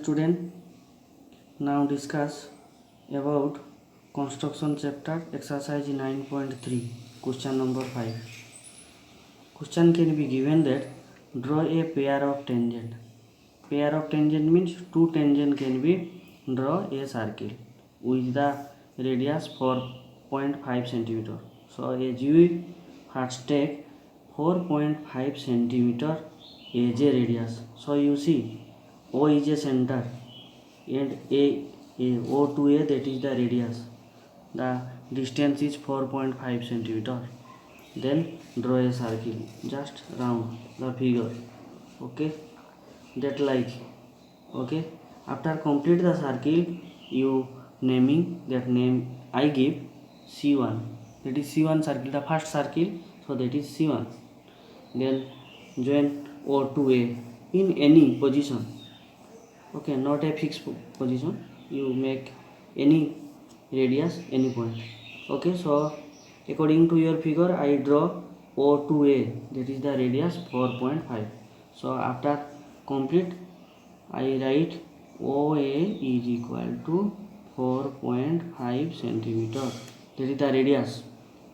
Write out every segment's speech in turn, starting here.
student, now discuss about construction chapter exercise 9.3 question number 5. Question can be given that draw a pair of tangent. Pair of tangent means two tangent can be draw a circle with the radius 4.5 centimeter. So as you first take 4.5 centimeter as a radius. So you see O is a center and O to A, that is the radius. The distance is 4.5 centimeter. Then draw a circle, just round the figure. Okay, that like. Okay, after complete the circle, you naming that name I give C1. That is C1 circle, the first circle. So that is C1. Then join O to A in any position. Okay, not a fixed position. You make any radius, any point. Okay, so according to your figure, I draw O to A, that is the radius 4.5. So after complete, I write OA is equal to 4.5 centimeter. That is the radius.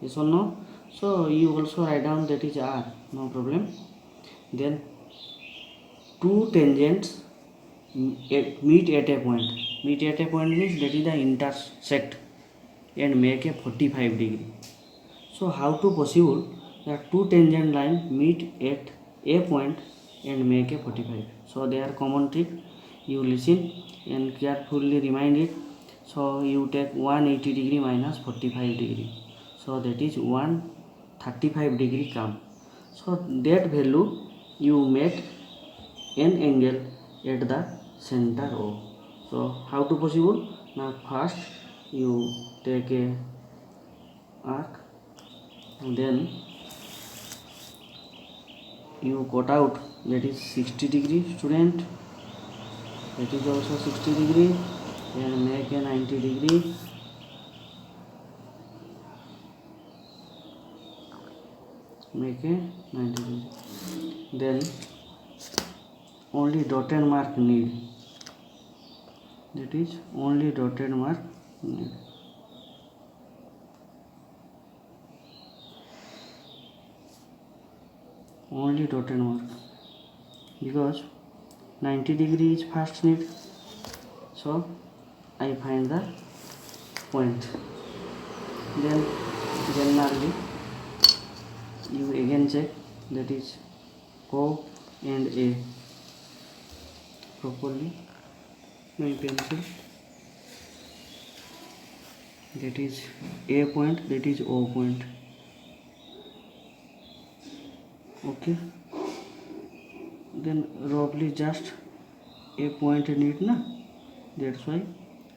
Yes or no? So you also write down that is R. No problem. Then two tangents meet at a point. Meet at a point means that is the intersect and make a 45 degree. So how to possible that two tangent line meet at a point and make a 45? So they are common trick. You listen and carefully remind it. So you take 180 degree minus 45 degree. So that is 135 degree come. So that value you make an angle at the center O. So how to possible? Now first you take a arc and then you cut out, that is 60 degree, student. That is also 60 degree and make a 90 degree. Make a 90 degree. Then only dotted mark need. That is only dotted mark need. Only dotted mark, because 90 degree is first need. So I find the point. Then generally you again check, that is O and A properly. My pencil, that is A point, that is O point. Okay, then roughly just a point need na, that's why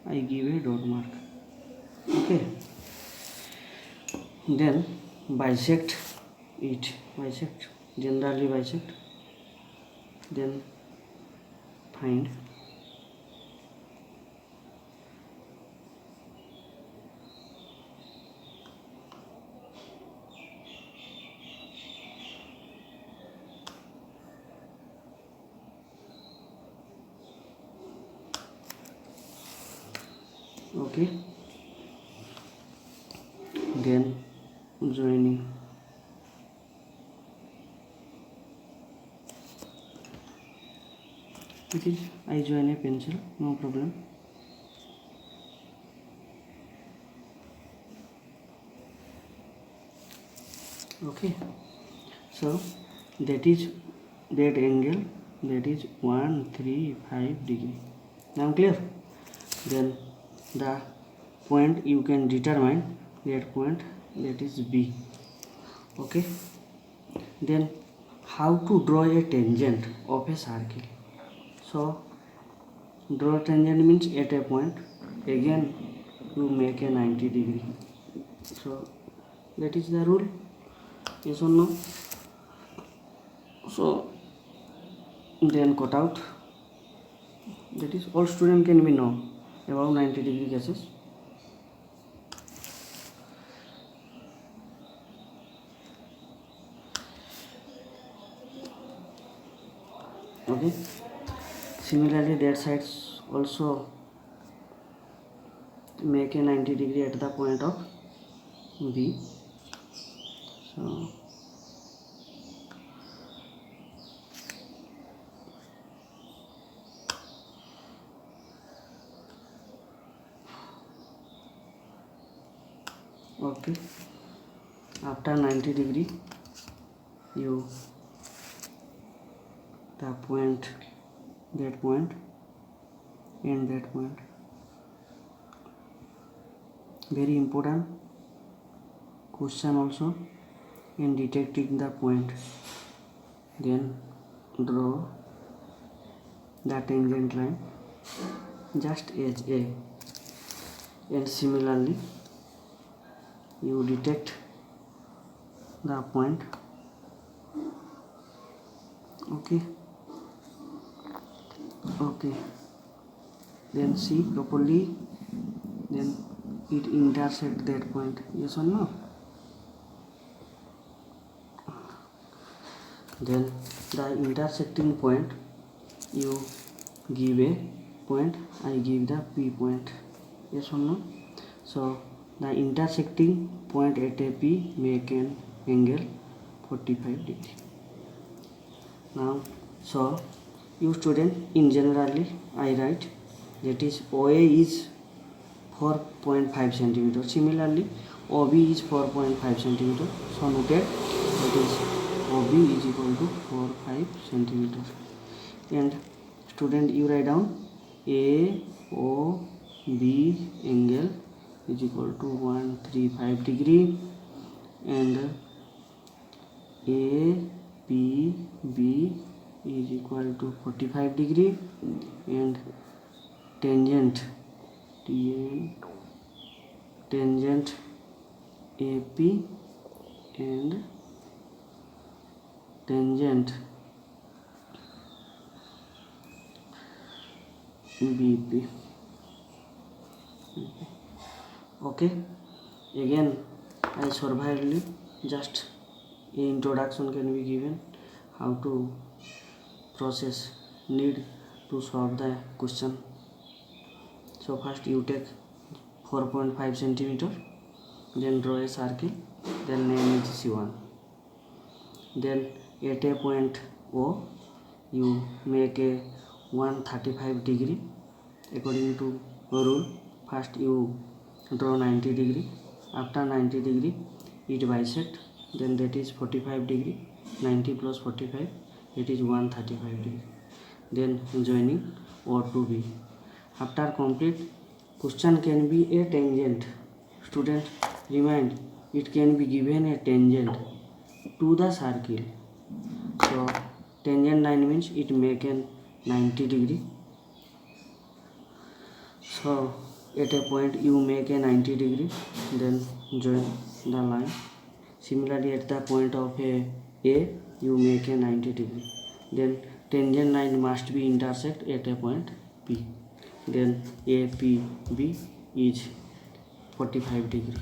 I give a dot mark. Okay, then bisect it, bisect, generally bisect, then find okay, then joining. It is I join a pencil, no problem. Okay, so that is that angle, that is 135 degree. Now clear? Then the point you can determine that point, that is B. Okay, then how to draw a tangent of a circle? So draw tangent means at a point, again you make a 90 degree. So that is the rule. Yes or no? So then cut out, that is all student can be know about 90 degree cases. Okay, Similarly that sides also make a 90 degree at the point of B. So okay, after 90 degree you the point, that point and that point. Very important question also in detecting the point. Then draw the tangent line just as A, and similarly you detect the point. Okay, then see properly, then it intersect that point, yes or no? Then the intersecting point, you give a point, I give the P point, yes or no? So the intersecting point at a P make an angle 45 degree. Now so you student, in generally I write that is OA is 4.5 centimeter. Similarly OB is 4.5 centimeter. So noted that is OB is equal to 4.5 centimeter. And student, you write down AOB angle is equal to 135 degree and APB is equal to 45 degree and tangent AP and tangent BP. Okay, again I survived, just introduction can be given, how to process, need to solve the question. So first you take 4.5 centimeter, then draw a circle, then name it C1. Then at a point O you make a 135 degree according to rule. First you draw 90 degree, after 90 degree it bisect, then that is 45 degree, 90 plus 45 it is 135 degree, then joining O to B. After complete, question can be a tangent. Student, remind, it can be given a tangent to the circle. So tangent line means it make an 90 degree. So at a point you make a 90 degree, then join the line. Similarly at the point of A you make a 90 degree, then tangent line must be intersect at a point P, then APB is 45 degree.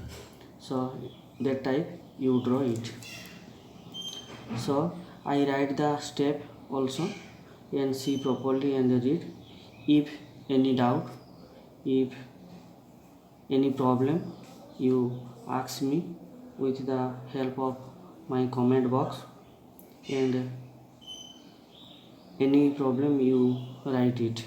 So that type you draw it. So I write the step also and see properly and read. If any doubt, if any problem, you ask me with the help of my comment box, and any problem you write it,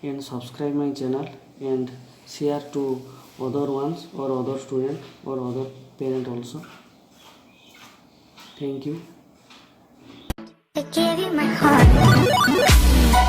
and subscribe my channel and share to other ones or other student or other parent also. Thank you. I gave you my heart.